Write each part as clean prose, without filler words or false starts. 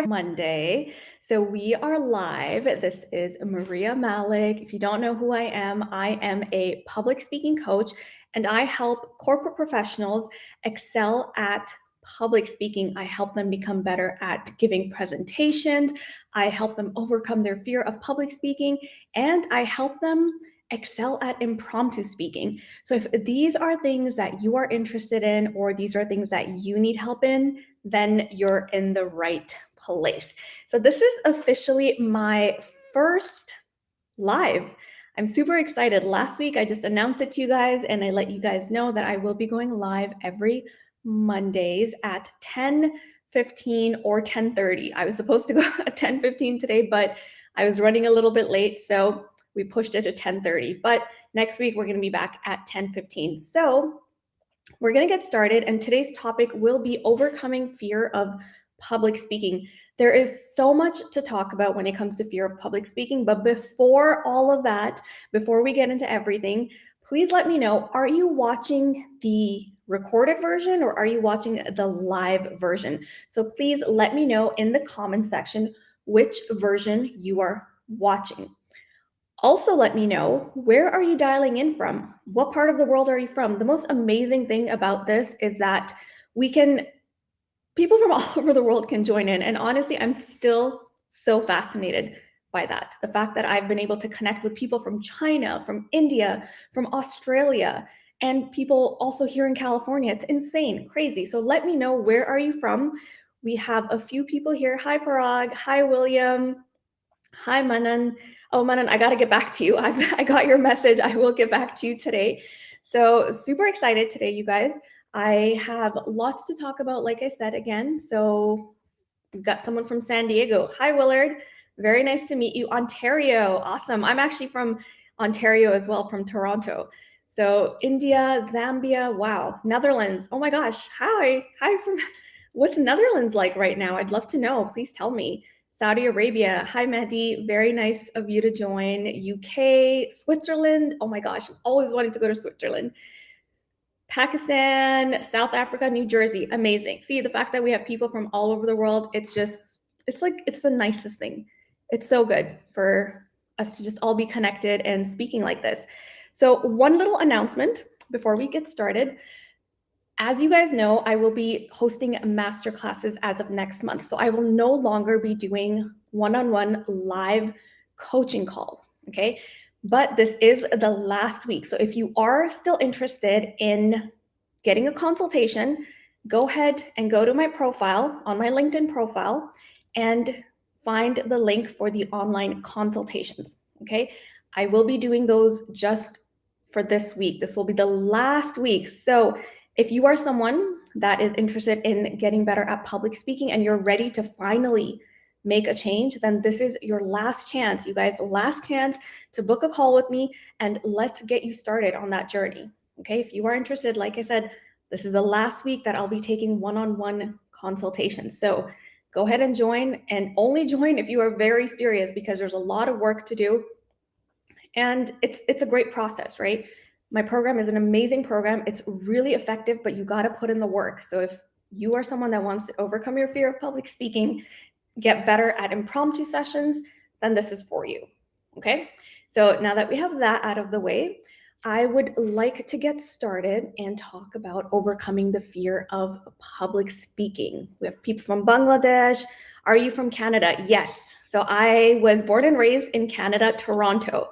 Monday. So we are live. This is Maria Malik. If you don't know who I am a public speaking coach and I help corporate professionals excel at public speaking. I help them become better at giving presentations. I help them overcome their fear of public speaking and I help them excel at impromptu speaking. So if these are things that you are interested in or these are things that you need help in, then you're in the right place. So this is officially my first live. I'm super excited. Last week, I just announced it to you guys and I let you guys know that I will be going live every Mondays at 10:15 or 10:30. I was supposed to go at 10:15 today, but I was running a little bit late, so we pushed it to 10:30. But next week, we're going to be back at 10:15. So we're going to get started, and today's topic will be overcoming fear of public speaking. There is so much to talk about when it comes to fear of public speaking, but before all of that, before we get into everything, please let me know, are you watching the recorded version or are you watching the live version? So please let me know in the comment section which version you are watching. Also, let me know, where are you dialing in from? What part of the world are you from? The most amazing thing about this is that people from all over the world can join in. And honestly, I'm still so fascinated by that. The fact that I've been able to connect with people from China, from India, from Australia, and people also here in California. It's insane, crazy. So let me know, where are you from? We have a few people here. Hi, Parag. Hi, William. Hi, Manan. Oh, Manan, I got to get back to you. I got your message. I will get back to you today. So super excited today, you guys. I have lots to talk about, like I said again. So we've got someone from San Diego. Hi, Willard. Very nice to meet you. Ontario. Awesome. I'm actually from Ontario as well, from Toronto. So India, Zambia. Wow. Netherlands. Oh my gosh. Hi. Hi from what's Netherlands like right now? I'd love to know. Please tell me. Saudi Arabia. Hi, Mehdi. Very nice of you to join. UK, Switzerland. Oh my gosh. Always wanted to go to Switzerland. Pakistan, South Africa, New Jersey. Amazing. See, the fact that we have people from all over the world, it's the nicest thing. It's so good for us to just all be connected and speaking like this. So, one little announcement before we get started. As you guys know, I will be hosting master classes as of next month. So I will no longer be doing one-on-one live coaching calls, okay? But this is the last week. So if you are still interested in getting a consultation, go ahead and go to my profile, on my LinkedIn profile, and find the link for the online consultations, okay? I will be doing those just for this week. This will be the last week. So if you are someone that is interested in getting better at public speaking and you're ready to finally make a change, then this is your last chance, you guys, last chance to book a call with me and let's get you started on that journey. Okay, if you are interested, like I said, this is the last week that I'll be taking one-on-one consultations. So go ahead and join, and only join if you are very serious, because there's a lot of work to do. And it's a great process, right? My program is an amazing program. It's really effective, but you got to put in the work. So if you are someone that wants to overcome your fear of public speaking, get better at impromptu sessions, then this is for you. Okay? So now that we have that out of the way, I would like to get started and talk about overcoming the fear of public speaking. We have people from Bangladesh. Are you from Canada? Yes. So I was born and raised in Canada, Toronto.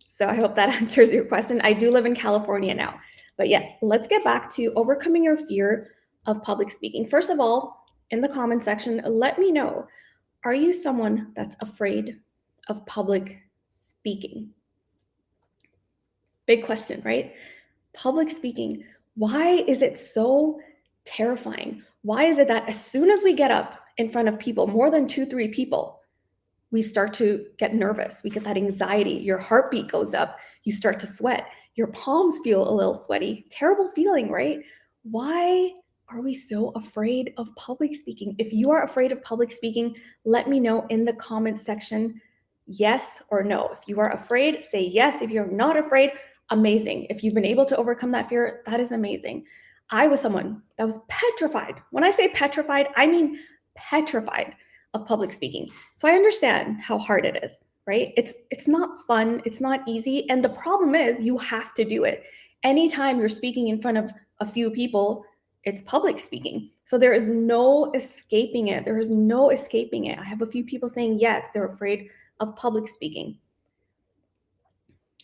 So I hope that answers your question. I do live in California now. But yes, let's get back to overcoming your fear of public speaking. First of all, in the comment section, let me know, are you someone that's afraid of public speaking? Big question, right? Public speaking. Why is it so terrifying? Why is it that as soon as we get up in front of people, more than 2-3 people, we start to get nervous. We get that anxiety. Your heartbeat goes up. You start to sweat. Your palms feel a little sweaty. Terrible feeling, right? Why are we so afraid of public speaking? If you are afraid of public speaking, let me know in the comment section, yes or no. If you are afraid, say yes. If you're not afraid, amazing. If you've been able to overcome that fear, that is amazing. I was someone that was petrified. When I say petrified, I mean petrified of public speaking. So I understand how hard it is, right? It's not fun, it's not easy, and the problem is you have to do it. Anytime you're speaking in front of a few people, it's public speaking. So there is no escaping it. There is no escaping it. I have a few people saying yes, they're afraid of public speaking.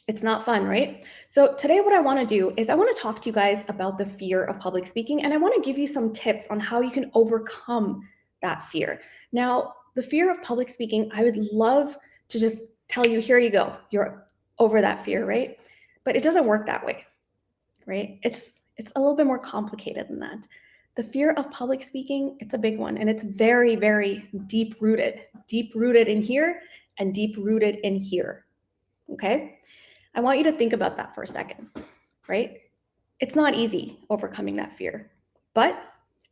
It's not fun, right? So today what I want to do is I want to talk to you guys about the fear of public speaking, and I want to give you some tips on how you can overcome that fear. Now, the fear of public speaking, I would love to just tell you, here you go, you're over that fear, right? But it doesn't work that way, right? It's a little bit more complicated than that. The fear of public speaking, it's a big one, and it's very, very deep rooted in here and deep rooted in here, okay? I want you to think about that for a second, right? It's not easy overcoming that fear, but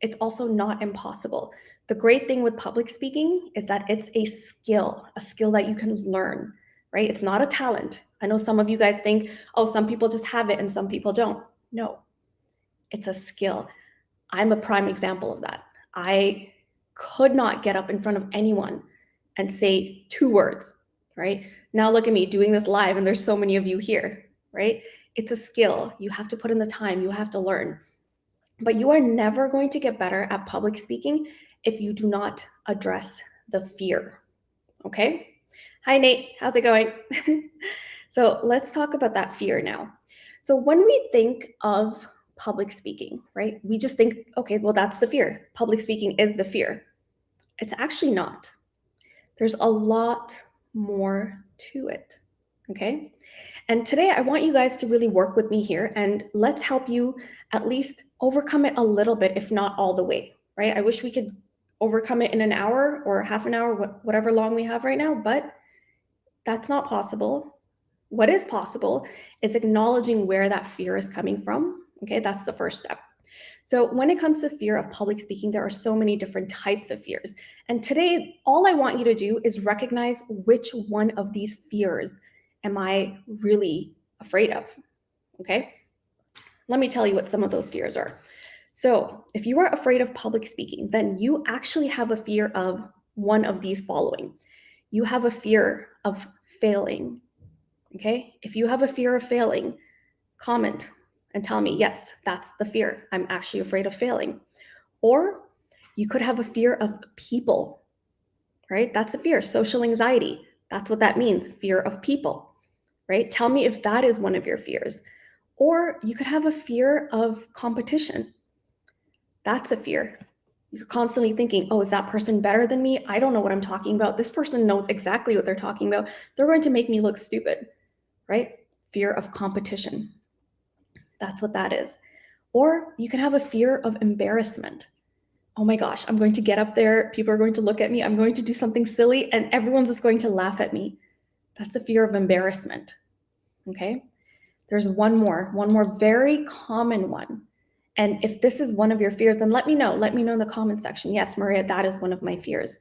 it's also not impossible. The great thing with public speaking is that it's a skill that you can learn, right? It's not a talent. I know some of you guys think, oh, some people just have it and some people don't. No, it's a skill. I'm a prime example of that. I could not get up in front of anyone and say 2 words, right? Now look at me doing this live, and there's so many of you here, right? It's a skill. You have to put in the time, you have to learn. But you are never going to get better at public speaking if you do not address the fear, okay? Hi, Nate, how's it going? So let's talk about that fear now. So when we think of public speaking, right, we just think, okay, well, that's the fear. Public speaking is the fear. It's actually not. There's a lot more to it, okay? And today I want you guys to really work with me here, and let's help you at least overcome it a little bit, if not all the way, right? I wish we could overcome it in an hour or half an hour, whatever long we have right now, but that's not possible. What is possible is acknowledging where that fear is coming from, okay? That's the first step. So when it comes to fear of public speaking, there are so many different types of fears. And today, all I want you to do is recognize which one of these fears am I really afraid of, okay? Let me tell you what some of those fears are. So if you are afraid of public speaking, then you actually have a fear of one of these following. You have a fear of failing, okay? If you have a fear of failing, comment and tell me, yes, that's the fear. I'm actually afraid of failing. Or you could have a fear of people, right? That's a fear. Social anxiety. That's what that means, fear of people, right? Tell me if that is one of your fears. Or you could have a fear of competition. That's a fear. You're constantly thinking, oh, is that person better than me? I don't know what I'm talking about. This person knows exactly what they're talking about. They're going to make me look stupid, right? Fear of competition. That's what that is. Or you can have a fear of embarrassment. Oh my gosh, I'm going to get up there. People are going to look at me. I'm going to do something silly and everyone's just going to laugh at me. That's a fear of embarrassment. Okay. There's one more very common one. And if this is one of your fears, then let me know. Let me know in the comment section. Yes, Maria, that is one of my fears.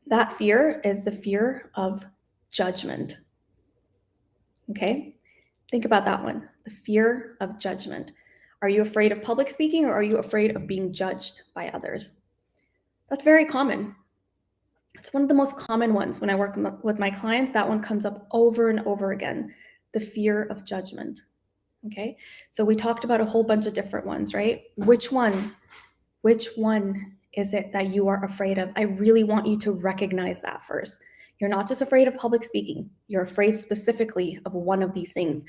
That fear is the fear of judgment. Okay. Think about that one, the fear of judgment. Are you afraid of public speaking, or are you afraid of being judged by others? That's very common. It's one of the most common ones when I work with my clients. That one comes up over and over again, the fear of judgment. Okay, so we talked about a whole bunch of different ones, right? Which one is it that you are afraid of? I really want you to recognize that first. You're not just afraid of public speaking. You're afraid specifically of one of these things: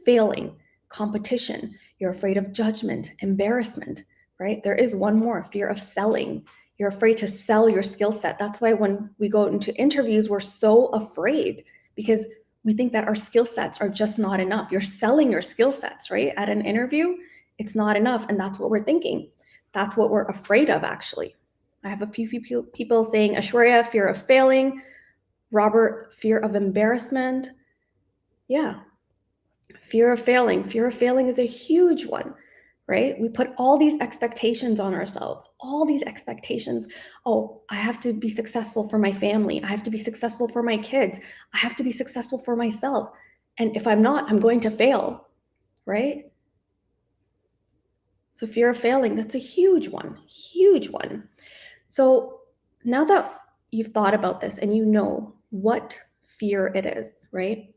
failing, competition. You're afraid of judgment, embarrassment, right? There is one more, fear of selling. You're afraid to sell your skill set. That's why when we go into interviews, we're so afraid, because we think that our skill sets are just not enough. You're selling your skill sets, right? At an interview, it's not enough. And that's what we're thinking. That's what we're afraid of, actually. I have a few people saying, Ashwarya, fear of failing. Robert, fear of embarrassment. Yeah, fear of failing. Fear of failing is a huge one, right? We put all these expectations on ourselves, all these expectations. Oh, I have to be successful for my family. I have to be successful for my kids. I have to be successful for myself. And if I'm not, I'm going to fail, right? So fear of failing, that's a huge one, huge one. So now that you've thought about this and you know what fear it is, right?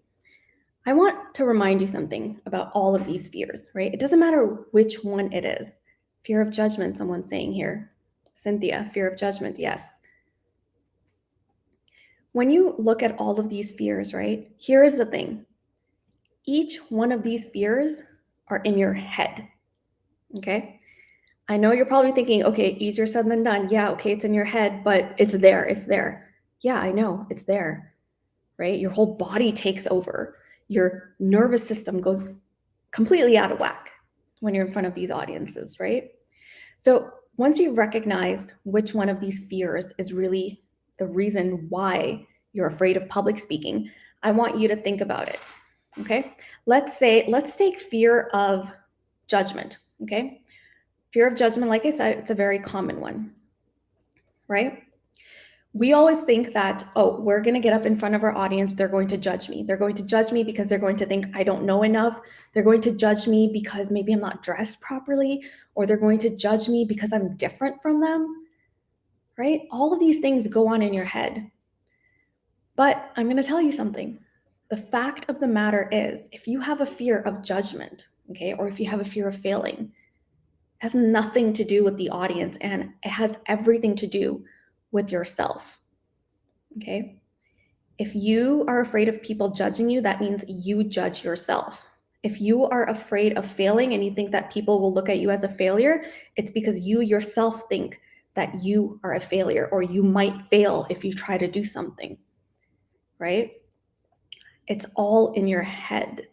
I want to remind you something about all of these fears, right? It doesn't matter which one it is. Fear of judgment, someone's saying here. Cynthia, fear of judgment, yes. When you look at all of these fears, right? Here is the thing. Each one of these fears are in your head, okay? I know you're probably thinking, okay, easier said than done. Yeah, okay, it's in your head, but it's there, it's there. Yeah, I know, it's there, right? Your whole body takes over. Your nervous system goes completely out of whack when you're in front of these audiences, right? So once you've recognized which one of these fears is really the reason why you're afraid of public speaking, I want you to think about it, okay? Let's take fear of judgment, okay? Fear of judgment, like I said, it's a very common one, right? We always think that, oh, we're going to get up in front of our audience. They're going to judge me. They're going to judge me because they're going to think I don't know enough. They're going to judge me because maybe I'm not dressed properly, or they're going to judge me because I'm different from them, right? All of these things go on in your head. But I'm going to tell you something. The fact of the matter is, if you have a fear of judgment, okay, or if you have a fear of failing, it has nothing to do with the audience, and it has everything to do with yourself, okay? If you are afraid of people judging you, that means you judge yourself. If you are afraid of failing and you think that people will look at you as a failure, it's because you yourself think that you are a failure, or you might fail if you try to do something, right? It's all in your head.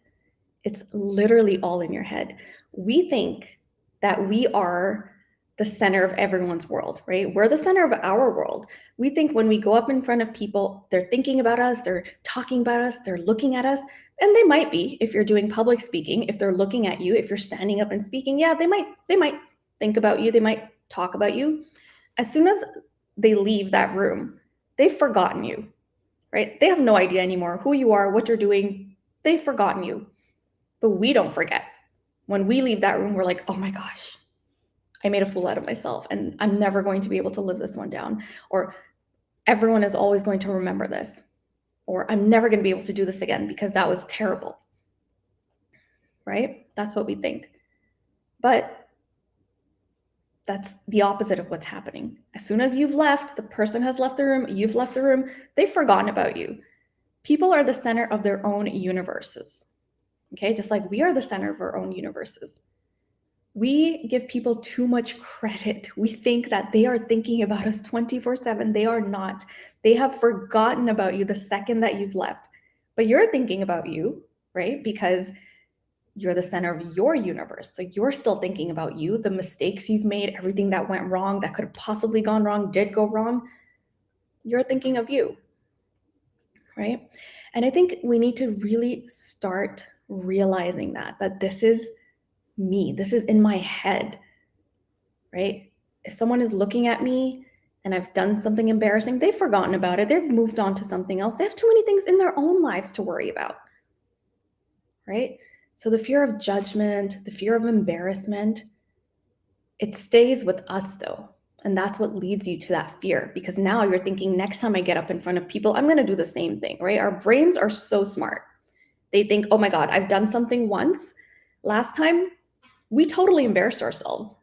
It's literally all in your head. We think that we are the center of everyone's world, right? We're the center of our world. We think when we go up in front of people, they're thinking about us, they're talking about us, they're looking at us. And they might be, if you're doing public speaking, if they're looking at you, if you're standing up and speaking, yeah, they might think about you, they might talk about you. As soon as they leave that room, they've forgotten you, right? They have no idea anymore who you are, what you're doing. They've forgotten you. But we don't forget. When we leave that room, we're like, oh my gosh, I made a fool out of myself, and I'm never going to be able to live this one down. Or everyone is always going to remember this. Or I'm never going to be able to do this again because that was terrible. Right? That's what we think. But that's the opposite of what's happening. As soon as you've left, the person has left the room, you've left the room, they've forgotten about you. People are the center of their own universes. Okay? Just like we are the center of our own universes. We give people too much credit. We think that they are thinking about us 24/7. They are not. They have forgotten about you the second that you've left. But you're thinking about you, right? Because you're the center of your universe. So you're still thinking about you, the mistakes you've made, everything that went wrong, that could have possibly gone wrong, did go wrong. You're thinking of you, right? And I think we need to really start realizing that this is me. This is in my head, right? If someone is looking at me and I've done something embarrassing, they've forgotten about it. They've moved on to something else. They have too many things in their own lives to worry about, right? So the fear of judgment, the fear of embarrassment, it stays with us though. And that's what leads you to that fear, because now you're thinking, next time I get up in front of people, I'm going to do the same thing, right? Our brains are so smart. They think, oh my God, I've done something once. Last time, we totally embarrassed ourselves.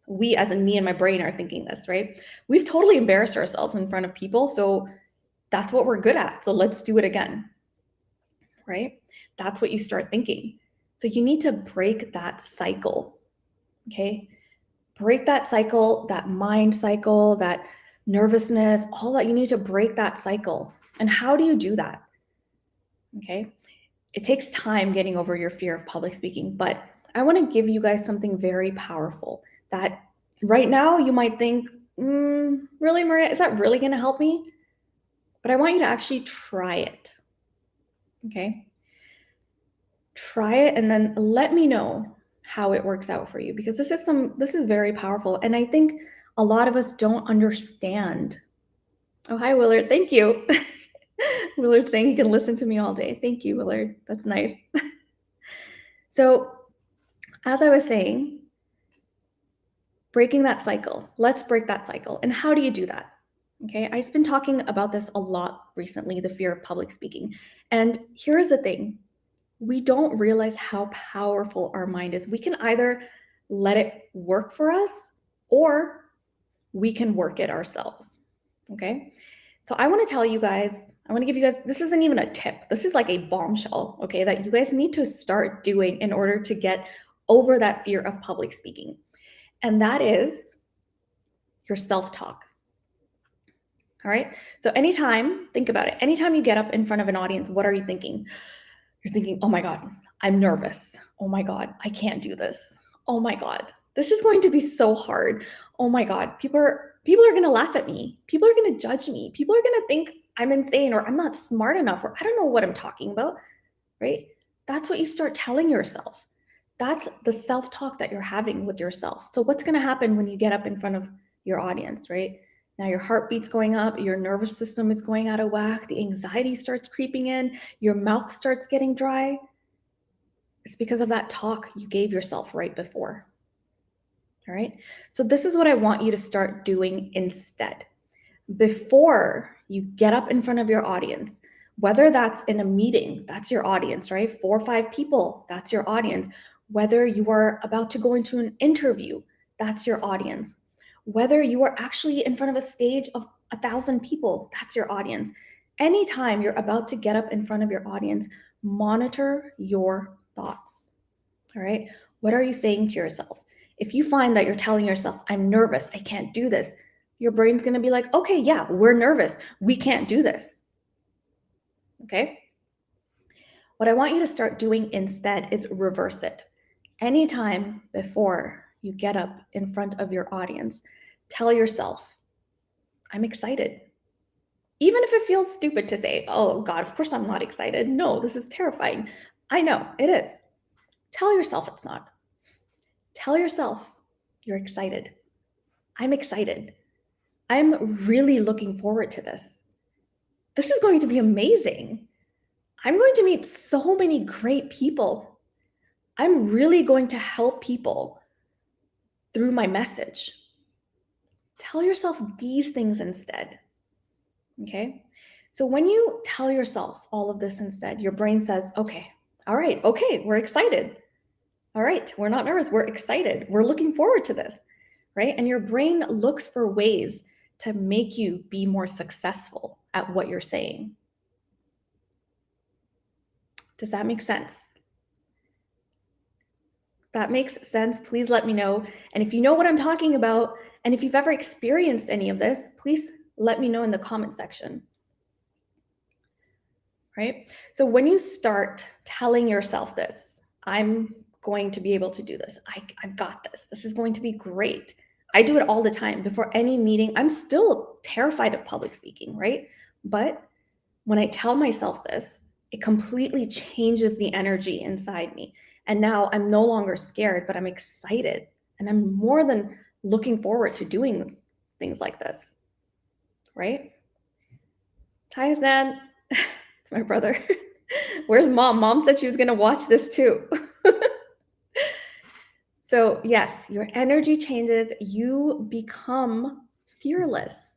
We, as in me and my brain, are thinking this, right? We've totally embarrassed ourselves in front of people. So that's what we're good at. So let's do it again, right? That's what you start thinking. So you need to break that cycle, okay? Break that cycle, that mind cycle, that nervousness, all that. You need to break that cycle. And how do you do that? Okay? It takes time getting over your fear of public speaking, but I want to give you guys something very powerful that right now you might think, really, Maria, is that really going to help me? But I want you to actually try it. Okay? Try it and then let me know how it works out for you, because this is very powerful. And I think a lot of us don't understand. Oh, hi, Willard. Thank you. Willard's saying he can listen to me all day. Thank you, Willard. That's nice. So, as I was saying, Breaking that cycle. Let's break that cycle. And how do you do that? Okay, I've been talking about this a lot recently, the fear of public speaking. And here's the thing, we don't realize how powerful our mind is. We can either let it work for us or we can work it ourselves. Okay, so I want to tell you guys, I want to give you guys, this isn't even a tip, this is like a bombshell, okay, that you guys need to start doing in order to get over that fear of public speaking. And that is your self talk. All right. So, anytime, think about it. Anytime you get up in front of an audience, what are you thinking? You're thinking, oh my God, I'm nervous. Oh my God, I can't do this. Oh my God, this is going to be so hard. Oh my God, people are going to laugh at me. People are going to judge me. People are going to think I'm insane or I'm not smart enough or I don't know what I'm talking about, right? That's what you start telling yourself. That's the self-talk that you're having with yourself. So what's going to happen when you get up in front of your audience, right? Now your heartbeat's going up, your nervous system is going out of whack, the anxiety starts creeping in, your mouth starts getting dry. It's because of that talk you gave yourself right before. All right? So this is what I want you to start doing instead. Before you get up in front of your audience, whether that's in a meeting, that's your audience, right? 4 or 5 people, that's your audience. Whether you are about to go into an interview, that's your audience. Whether you are actually in front of a stage of 1,000 people, that's your audience. Anytime you're about to get up in front of your audience, monitor your thoughts. All right? What are you saying to yourself? If you find that you're telling yourself, I'm nervous, I can't do this, your brain's going to be like, okay, yeah, we're nervous. We can't do this. Okay? What I want you to start doing instead is reverse it. Anytime before you get up in front of your audience, tell yourself, I'm excited. Even if it feels stupid to say, oh God, of course I'm not excited. No, this is terrifying. I know it is. Tell yourself it's not. Tell yourself you're excited. I'm excited. I'm really looking forward to this. This is going to be amazing. I'm going to meet so many great people. I'm really going to help people through my message. Tell yourself these things instead. Okay? So when you tell yourself all of this instead, your brain says, okay, all right, okay, we're excited. All right, we're not nervous, we're excited. We're looking forward to this, right? And your brain looks for ways to make you be more successful at what you're saying. Does that make sense? That makes sense. Please let me know. And if you know what I'm talking about, and if you've ever experienced any of this, please let me know in the comment section. Right? So when you start telling yourself this, I'm going to be able to do this. I've got this. This is going to be great. I do it all the time. Before any meeting, I'm still terrified of public speaking, right? But when I tell myself this, it completely changes the energy inside me. And now I'm no longer scared, but I'm excited. And I'm more than looking forward to doing things like this, right? Hi, Zan. It's my brother. Where's mom? Mom said she was going to watch this too. So, yes, your energy changes. You become fearless.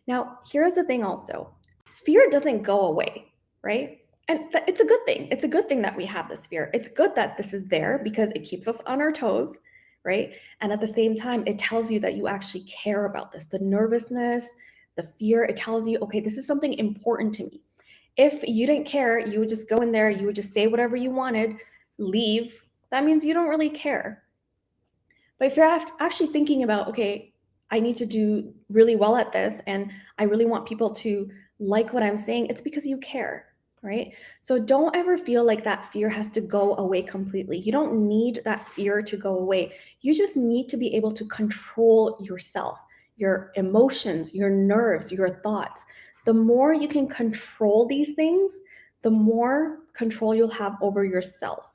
Now, here's the thing also, fear doesn't go away, right? And it's a good thing. It's a good thing that we have this fear. It's good that this is there because it keeps us on our toes, right? And at the same time, it tells you that you actually care about this. The nervousness, the fear, it tells you, okay, this is something important to me. If you didn't care, you would just go in there, you would just say whatever you wanted, leave. That means you don't really care. But if you're actually thinking about, okay, I need to do really well at this and I really want people to like what I'm saying, it's because you care, right? So don't ever feel like that fear has to go away completely. You don't need that fear to go away. You just need to be able to control yourself, your emotions, your nerves, your thoughts. The more you can control these things, the more control you'll have over yourself.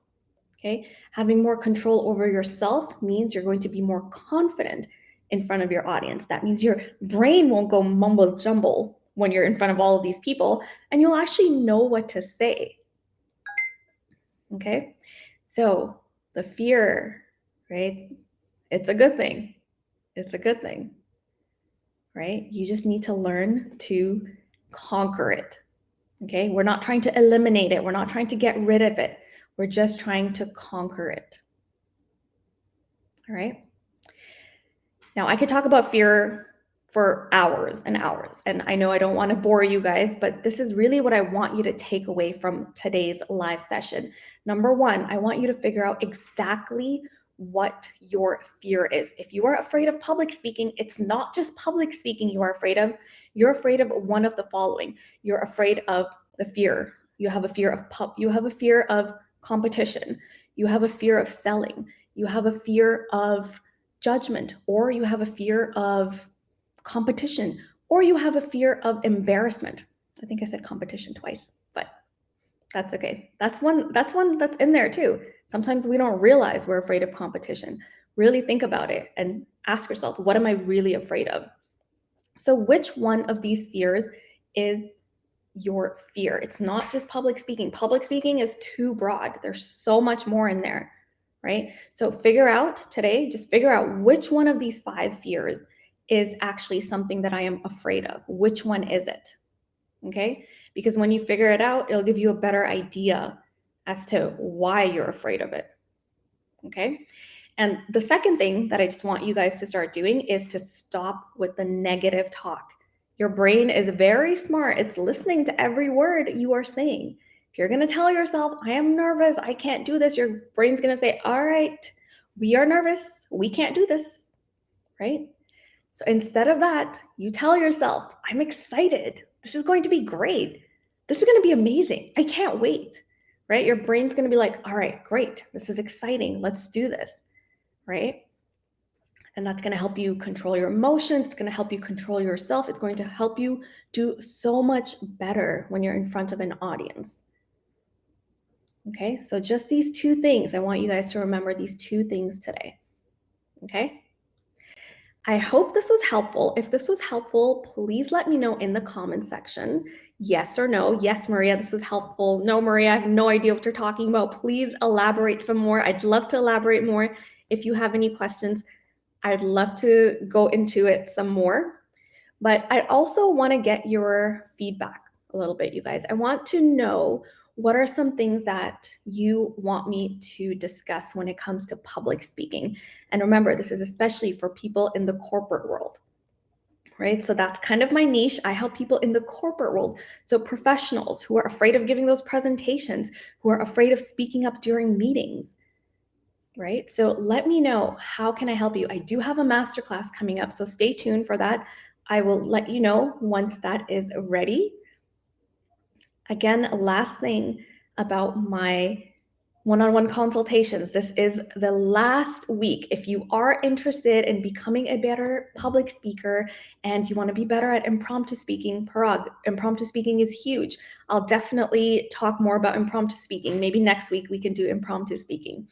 Okay, having more control over yourself means you're going to be more confident in front of your audience. That means your brain won't go mumble jumble when you're in front of all of these people, and you'll actually know what to say. Okay, so the fear, right? It's a good thing. It's a good thing, right? You just need to learn to conquer it. Okay? We're not trying to eliminate it. We're not trying to get rid of it. We're just trying to conquer it. All right? Now, I could talk about fear for hours and hours, and I know I don't want to bore you guys, but this is really what I want you to take away from today's live session. Number one, I want you to figure out exactly what your fear is. If you are afraid of public speaking, it's not just public speaking you are afraid of. You're afraid of one of the following. You're afraid of the fear. You have a fear of competition. You have a fear of selling. You have a fear of judgment, or you have a fear of competition, or you have a fear of embarrassment. I think I said competition twice, but that's okay. That's one that's in there too. Sometimes we don't realize we're afraid of competition. Really think about it and ask yourself, what am I really afraid of? So which one of these fears is your fear? It's not just public speaking. Public speaking is too broad. There's so much more in there, right? So just figure out which one of these 5 fears is actually something that I am afraid of. Which one is it? Okay? Because when you figure it out, it'll give you a better idea as to why you're afraid of it. Okay? And the second thing that I just want you guys to start doing is to stop with the negative talk. Your brain is very smart. It's listening to every word you are saying. If you're going to tell yourself, I am nervous, I can't do this, your brain's going to say, all right, we are nervous, we can't do this, right? So instead of that, you tell yourself, I'm excited. This is going to be great. This is going to be amazing. I can't wait, right? Your brain's going to be like, all right, great. This is exciting. Let's do this, right? And that's going to help you control your emotions. It's going to help you control yourself. It's going to help you do so much better when you're in front of an audience. Okay, so just these 2 things. I want you guys to remember these 2 things today. Okay? I hope this was helpful. If this was helpful, please let me know in the comment section. Yes or no. Yes, Maria, this was helpful. No, Maria, I have no idea what you're talking about. Please elaborate some more. I'd love to elaborate more. If you have any questions, I'd love to go into it some more. But I also want to get your feedback a little bit, you guys. I want to know, what are some things that you want me to discuss when it comes to public speaking? And remember, this is especially for people in the corporate world, right? So that's kind of my niche. I help people in the corporate world. So professionals who are afraid of giving those presentations, who are afraid of speaking up during meetings, right? So let me know, how can I help you? I do have a masterclass coming up, so stay tuned for that. I will let you know once that is ready. Again, last thing about my one-on-one consultations. This is the last week. If you are interested in becoming a better public speaker and you want to be better at impromptu speaking, Parag, impromptu speaking is huge. I'll definitely talk more about impromptu speaking. Maybe next week we can do impromptu speaking.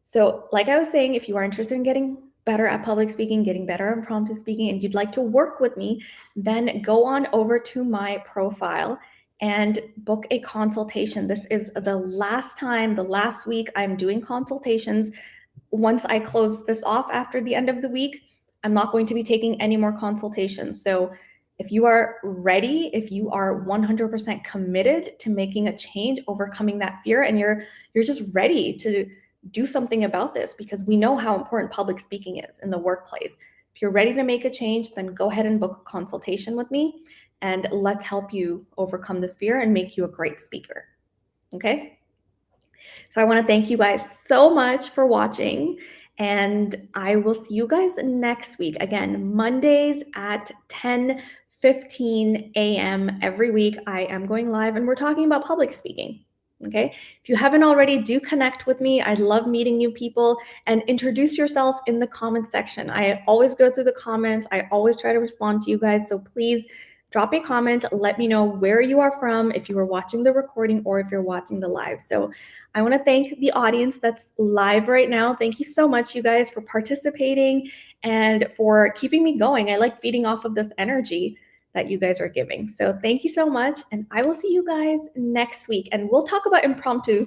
So like I was saying, if you are interested in getting better at public speaking, getting better at impromptu speaking, and you'd like to work with me, then go on over to my profile and book a consultation. This is the last week I'm doing consultations. Once I close this off after the end of the week, I'm not going to be taking any more consultations. So if you are ready, if you are 100% committed to making a change, overcoming that fear, and you're just ready to do something about this, because we know how important public speaking is in the workplace. If you're ready to make a change, then go ahead and book a consultation with me, and let's help you overcome this fear and make you a great speaker. Okay? So I want to thank you guys so much for watching, and I will see you guys next week. Again, Mondays at 10:15 a.m. every week. I am going live and we're talking about public speaking. Okay? If you haven't already, do connect with me. I love meeting new people, and introduce yourself in the comments section. I always go through the comments. I always try to respond to you guys. So please drop a comment. Let me know where you are from, if you are watching the recording or if you're watching the live. So I want to thank the audience that's live right now. Thank you so much, you guys, for participating and for keeping me going. I like feeding off of this energy that you guys are giving. So thank you so much, and I will see you guys next week. And we'll talk about impromptu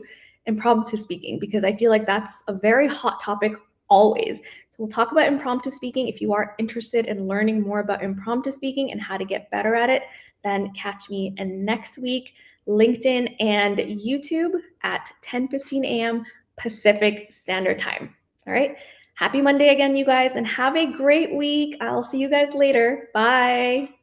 speaking, because I feel like that's a very hot topic always. So we'll talk about impromptu speaking. If you are interested in learning more about impromptu speaking and how to get better at it, then catch me in next week, LinkedIn and YouTube at 10:15 a.m. Pacific Standard Time. All right. Happy Monday again, you guys, and have a great week. I'll see you guys later. Bye.